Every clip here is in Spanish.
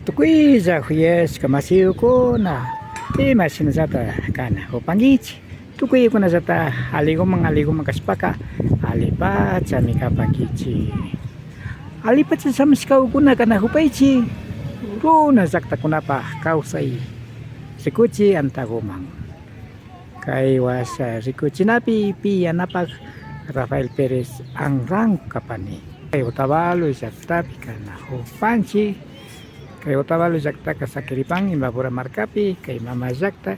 Tukuiza huyesca masiukuna imashina zata kana upangichi tukuykuna zata aliguman kashpaka alipacha mikapankichi alipacha samashkawkuna kana hupaychi runa llaqtakunapa kawsay rikuchi antagoman kay washa rikuchinapi piyanapak Rafael Pérez Anran kapani kay Otavalo llaqtapi kana hupanchi kay Otavalo llaqtaqa Saquiripán Imbabura markapi kay mama llaqta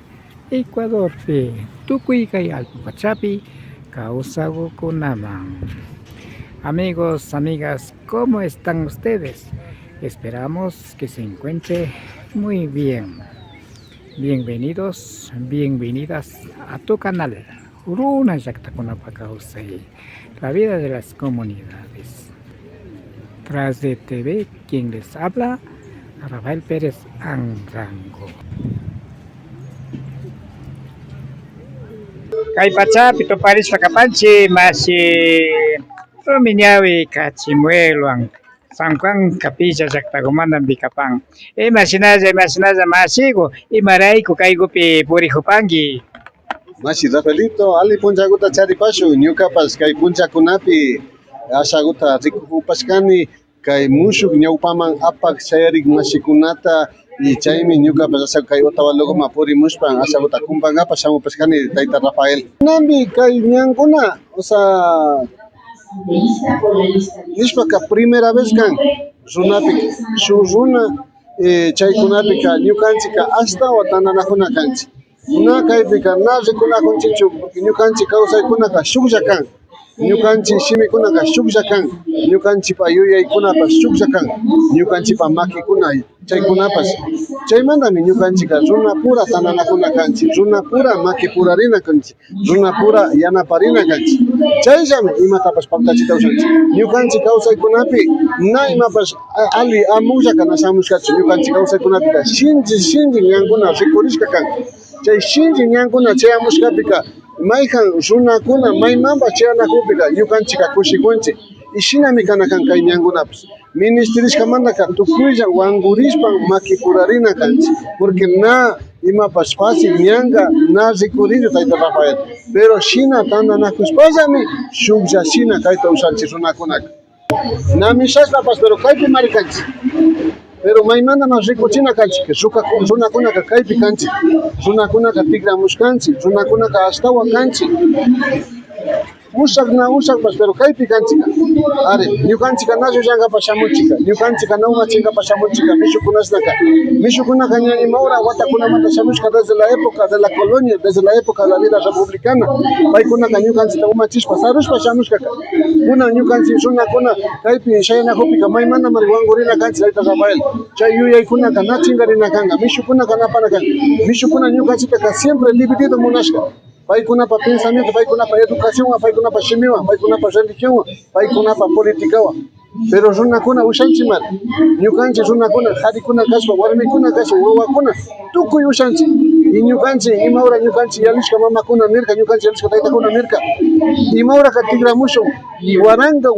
Ecuadorpi tukuy kay Alpupachapi kawsakunaman. Amigos, amigas, ¿cómo están ustedes? Esperamos que se encuentre muy bien. Bienvenidos, bienvenidas a tu canal Uruna Llaqtakunapa Kawsay, la vida de las comunidades. Tras de TV, quien les habla, Rafael Pérez Anrango. Kay pachapi to Paris Pakapanchi masi Rominyawi Kachimueluan San Juan Capilla Llaqtakumantan Bicapán. Masinaza masigo imarayku kaykupi purihupanki. Masi Rafaelito, ali punchakuta charipashu, ñukapas kay punchakunapi ashakuta rikupashkani kay mushuk ñawpaman apak shayarik masikunata y chaymi ñukapas asha kay Otavaloman purimushpan ashakuta kumpankapas shamupashkani tayta Rafael. Nambi kay ñankuna, o sea, nishpaka primera vez kan runapi shuk runa chaykunapika ñukanchika hasta watananakuna kanchik. Na kaypika na rikunakunchichu porque ñukanchik kawsaykunaka shuklla kan. Ñukanchik shimikunaka shuklla kan. Ñukanchikpa yuyaykunapas shuklla kan. Ñukanchikpa makikuna chaykunapas. Chaymantami ñukanchika runa pura tananakuna kanchik. Runa pura maki purarina kanchik. Runa pura yanaparina kanchik. Chayllami imatapas paktachita ushanchik. Ñukanchik kawsaykunapi na imapas ali amulla kana shamushkachu. Ñukanchik kawsaykunapika shinchi ñankuna rikurishka kan. Chay shinchi ñankuna chayamushkapika mayjan runakuna maymanpas chayanakupika ñukanchika kushikunchik y shinami kana kan kay ñankunapas ministerishkamantaka tukuylla wankurishpan makipurarina kanchik porque na imapas fácil ñanka na rikurillo tayta Rafael pero shina tandanakushpallami shuklla shina kayta ushanchik runakunaka na mishashpapas pero kaypi mari kanchik pero maymanta mas rikuchina kanchik runakunaka kaypi kanchik runakunaka tikramushkanchik runakunaka ashtawan kanchik ushakpas pero kaypi kanchika ari ñukanchika na llullankapa shamunchika ñukanchika na umachinkapas shamunchika mishukunaka ña imaura watakunamanta shamushka desde la época de la colonia desde la época de la vida republicana paykunaka ñukanchita umachishpa sarushpa shamushkaka kuna ñukanchik runakuna kaypi shayanakupika maymanta mari wankurina kanchik tayta Rafael chay yuyaykunaka na chinkarina kanka mishukunaka na pana kanka mishukuna ñukanchitaka siempre dividido munashka paykunapa pensamiento, paykunapa educación, paykunapa shimiwan, paykunapa religión, paykunapa politikawan. Pero runakuna ushanchimar, ñukanchik runakuna, qarikuna kashpa, warmikuna kashpa, wawakuna, tukuy ushanchik. Y ñukanchik, imaura ñukanchik yalishka mamakuna nirka, ñukanchik yalishka taytakuna nirka. Imauraka tigramushun, y waranga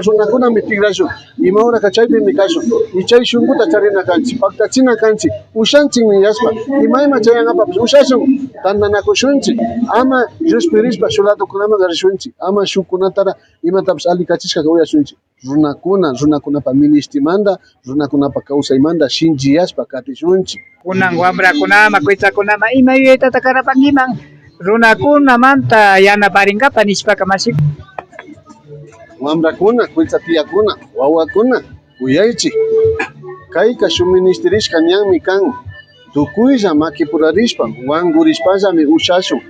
runakunami tigrashun. Imauraka chaypimi kashun. Y chay shunkuta charina kanchik, paktachina kanchik, ushanchik niyashpa. Imayma chayanapapas ushashun, tandanakushunchik. Ama respirishpa shuladukunaman rishunchik. Ama shukkunatara imatapas alikachishka uyashunchik. Runakunapa ministimanta, runakunapa kawsaymanta shinchiyashpa katishunchik. Kunan wambrakunama kuytsakunama ima yuyaytata karapankiman runakunamanta yanaparinkapak nishpaka masi Wambrakuna, kuytsatiyakuna, wawakuna kuyaychik kayka suministrishka ñanmi kan tukuylla makipurarishpa wankurishpallami ushashun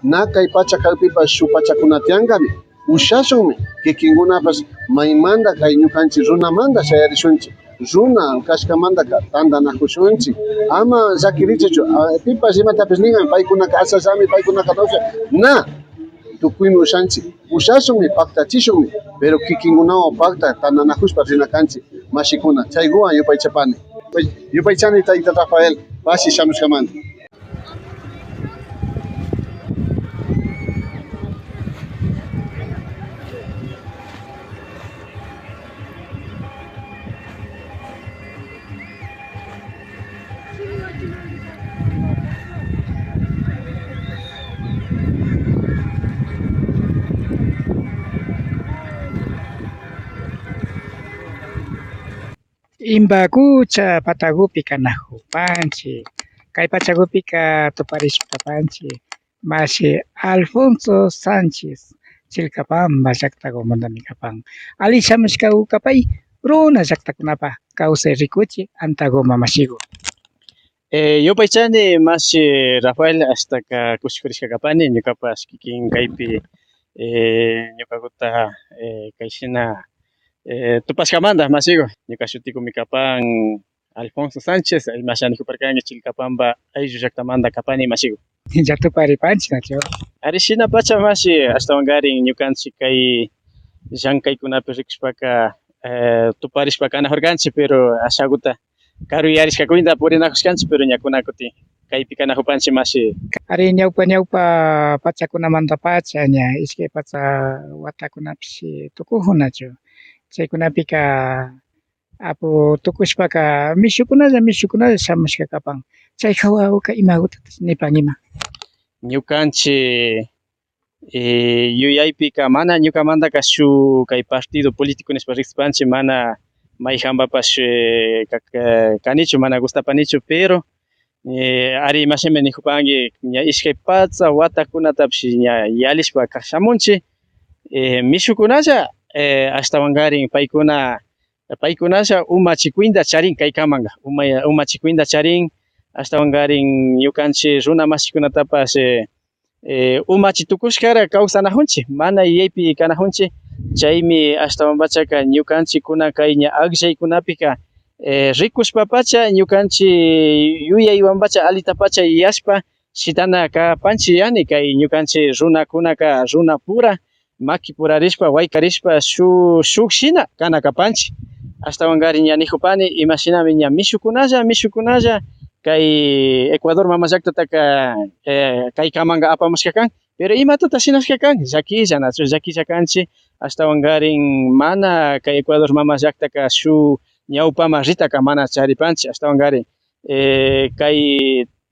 na kay pacha kaypipas shuk pachakuna tiyankami ushashunmi kikinkunapas maymanta kay ñukanchik runamanta shayarishunchik runa kashkamantaka tandanakushunchik ama llakirichichu pipas imatapis ningan paykunaka asashami paykunaka dosha na tukuymi ushanchik ushashunmi paktachishunmi pero kikinkunawan pakta tandanakushpa rina kanchik mashikuna chaykuwan yupaychapani yupaychani tayta Rafael pasi shamushkamanta. Imbakucha patagupi kanajupanchik kay pachakupika tuparishpapanchik mashi Alfonso Sánchez Chilcapamba llaqta comandante kapan ali shamushka ukapay runa llaqtakunapa kawsay rikuchik Antagoma mashiku. Yo paychani mashi Rafael hasta ka kushkurishka kapani ñukapas kikin kaypi ñukakuta kayshina tupashkamanta masiku ñuka shutikumi kapan Alfonso Sánchez mashanijuparkani Chilcapamba ayllu llaqtamanta kapani masiku. Ya tuparipanchik nachu. Ari shina pacha mashi ashtawankarin ñukanchik kay llankaykunapi rikushpaka tuparishpa kanajurkanchik pero ashakuta karuyarishkakuyta purinakushkanchik pero ñakuna kutin kaypi kanajupanchik mashi. Ari ñawpa pachakunamanta pacha ña iskay pacha watakunapish tukujun nachu. Chaykunapika apu tukushpaka mishukunalla shamushka kapan. Chay hawawaka imakutatas nipan ima. Ñukanchik yuyaypika mana ñukamantaka shuk kay partido político nishpa riqsipanchik mana may hambapash kanichu mana gustapanichu pero ari imashimi nijupanki ña ishkay pacha watakunatapish ña yalishpa kaq shamunchik mishukunalla ashtawankarin paykunalla umachikuyta charin kaykamanka umachikuyta charin ashtawankarin ñukanchik runa masikunatapash umachitukushkara kawsanajunchik mana yuyaypi kanajunchik chaymi ashtawanpachaka ñukanchikkuna kay ña aklllaykunapika rikushpapacha ñukanchik yuyaywanpacha alitapacha yuyashpa shitana kapanchik yani kay ñukanchik runakunaka runa pura maki purarishpa waykarishpa shuk shina kana kapanchik ashtawankarin ña nijupani imashinami ña mishukunalla kay Ecuador mama llaqtataka kaykamanka apamushka kan pero imatatas shinashka kan llakilla nachu llakilla kanchik ashtawankarin mana kay Ecuador mama llaqtaka shuk ñawpama ritaka mana charipanchik ashtawankarin kay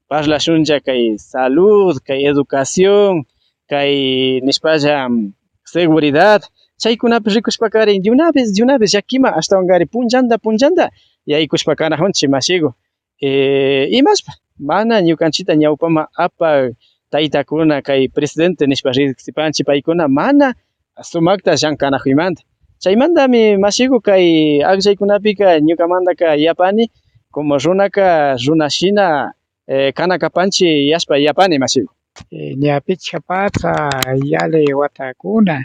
parlashunlla kay salud kay educación kay nishpalla seguridad chaykunapi rikushpakarin de una vez llakima ashtawankarin punllanta yaykushpa kanajunchik masiku imashpa mana ñukanchita ñawpama apak taytakuna kay presidente nishpa riqsipanchik paykuna mana sumakta llankanajuymanta chaymantami masiku kay aklllaykunapika ñukamantaka yapani como runaka runashina kana kapanchik yashpa yapani masiku. Ña pichqa pacha yali watakuna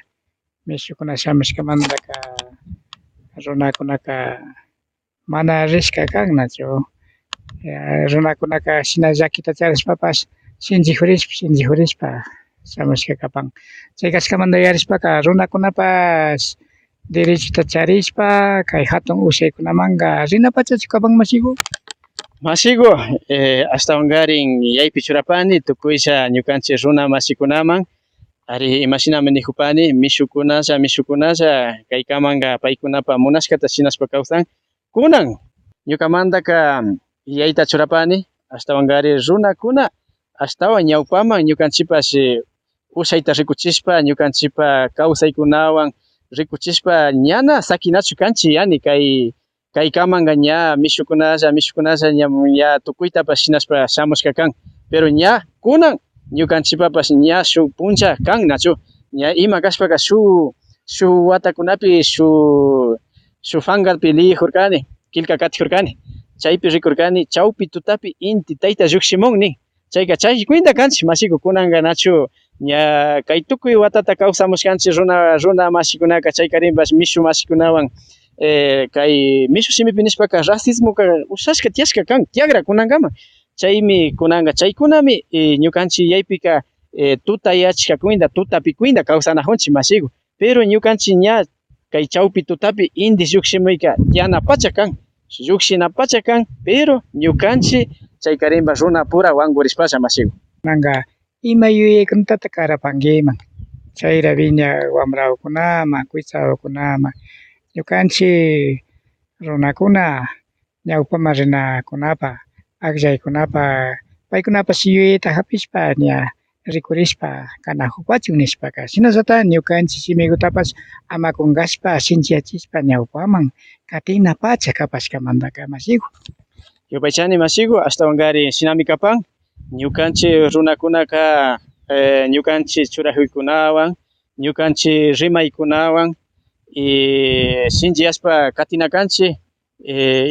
mishukuna shamushkamantaka runakunaka mana rishka kan nachu. Runakunaka shina llakita charishpapash shinchijurishpa shamushka kapan. Chay kashkamanta yarishpaka runakunapash derechota charishpa kay hatun ushaykunamanka rinapachachu kapan masiku. Masiku ashtawankarin yaypi churapani tukuylla ñukanchik runa masikunaman ari imashinami nijupani mishukunalla kaykamanka paykunapa munashkata shinashpa kawsan kunan ñukamantaka yayta churapani ashtawankarin runakuna ashtawan ñawpaman ñukanchikpash ushayta rikuchishpa ñukanchikpa kawsaykunawan rikuchishpa ñana sakinachu kanchik yani kaykamanka ña mishukunalla ña tukuytapash shinashpa shamushka kan pero ña kunan ñukanchikpapash ña shuk puncha kan nachu ña ima kashpaka shuk watakunapi shuk fangarpi liyijurkani killka katijurkani chaypi rikurkani chawpi tutapi inti tayta llukshimun nin chayka chaykuynta kanchik masiku kunanka nachu ña kay tukuy watata kawsamushkanchik runa masikunaka chaykarinpash mishu masikunawan kay mishu shimipi nishpaka racismoka ushashka tiyashka kan tiagra kunankama chaymi kunanka chaykunami ñukanchik yaypika tuta yachashkakuyta tutapikuyta kawsanajunchik masiku pero ñukanchik ña kay chawpi tutapi inti llukshimayka yanapacha kan llukshinapacha kan pero ñukanchik chaykarinpas runa pura wankurishpalla masiku. Nanka ima yuyaykunatata karapankiman chayra viña wambrakunaman kuytsawakunaman ñukanchik runakuna ñawpaman rinakunapa aklllaykunapa paykunapash yuyayta hapishpa ña rikurishpa kana hukwachu nishpaka shinallata ñukanchik simikutapas ama kunqashpa shinchiyachishpa ñawpaman katina pacha kapashkamantaka masiku. Yupaychani masiku ashtawankari shinami kapan ñukanchik runakunaka ñukanchik churajuykunawan ñukanchik rimaykunawan shinchiyashpa katina kanchik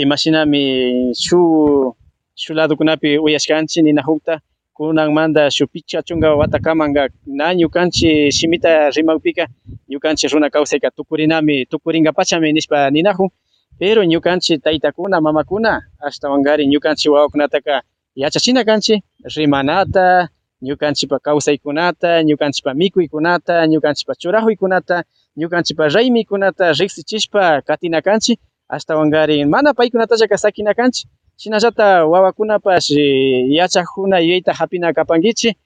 imashinami shuk ladokunapi uyashkanchik ninakukta kunanmanta shuk pichqa chunka watakamanga na ñukanchik shimita rimawpika ñukanchik runa kawsayka tukurinka pachami nishpa ninakun pero ñukanchik taytakuna mamakuna ashtawankari ñukanchik wawakunataka yachachina kanchik rimanata ñukanchikpa kawsaykunata ñukanchikpa mikuykunata ñukanchikpa churajuykunata ñukanchikpa raymikunata riksichishpa katina kanchik ashtawankari mana paykunatalla sakina kanchik shinallata wawakunapash yachakuna yuyayta hapina kapankichik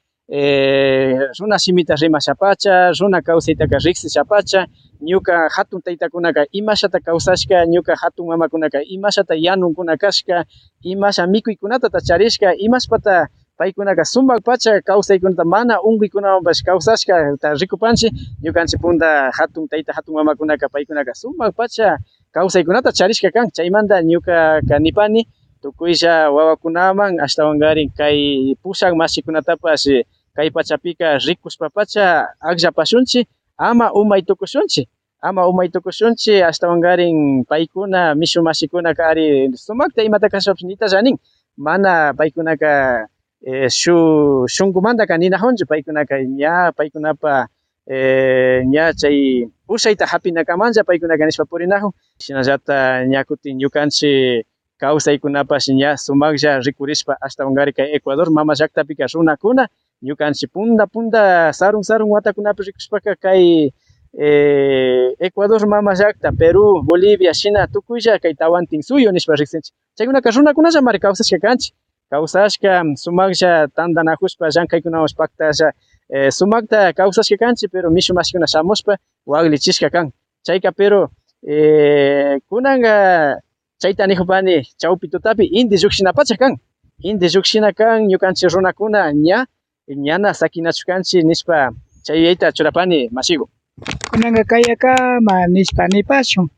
runa shimita rimashapacha runa kawsaytaka riksishapacha ñuka hatun taytakunaka imashata kawsashka ñuka hatun mamakunaka imashata yanunkuna kashka imasha mikuykunata charishka imashpata paykunaka sumak pacha kawsaykunata mana unkuykunawanpash kawsashkata rikupanchik ñukanchik punta hatun tayta hatun mamakunaka paykunaka sumak pacha kawsaykunata charishka kan chaymanta ñukaka nipani tukuylla wawakunaman ashtawankari kay pushak masikunatapash kay pachapika rikushpa pacha akllapashunchik ama umay tukushunchik ashtawankarin paykuna mishu masikunaka ari sumakta imata kashpapish nitalla nin mana paykunaka shunkumantaka ninajunchu paykunaka ña paykunapa ña chay pushayta hapinakamanja paykunaka nishpa purinajun shinallata ña kutin ñukanchik kawsaykunapash ña sumaklla rikurishpa ashtawankari kay Ecuador mama llaktapika runakuna ñukanchik punta sarun watakunapi rikushpaka kay Ecuador mama llakta Perú Bolivia shina tukuylla kay Tawantin suyo nishpa riksinchik chaykunaka runakunalla mari kawsashka kanchik kawsashka sumaklla tantanakushpa llankaykunawan paktalla sumakta kawsashka kanchik pero mishu masikuna shamushpa waklichishka kan chayka pero kunanka chayta nijupani chawpi tutapi inti llukshinapachak kan inti llukshina kan ñukanchik runakuna ñana sakinachu kanchik nishpa chay yuyayta churapani masiku. Kunanka kayaka nishpa nipashun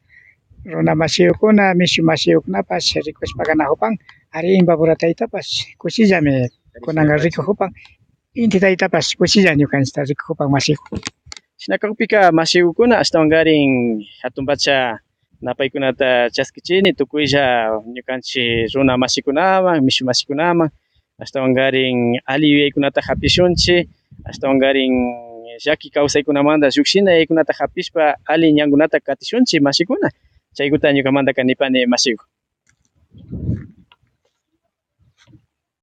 runa masiyukuna mishu masiyukunapash rikushpaka najupan ari imbapurataytapash kushillami kunanka rikujupan inti taytapash kushilla ñukanchikta rikujupan masiku. Shinakakupika masikukuna ashtawankarin hatun pacha napaykunata chaskichini tukuylla ñukanchik runa masikunaman mishu masikunaman ashtawankarin ali yuyaykunata hapishunchik ashtawankarin llaki kawsaykunamanta llukshina yaykunata hapishpa ali ñankunata katishunchik masikuna chaykuta ñukamantaka nipani masiku.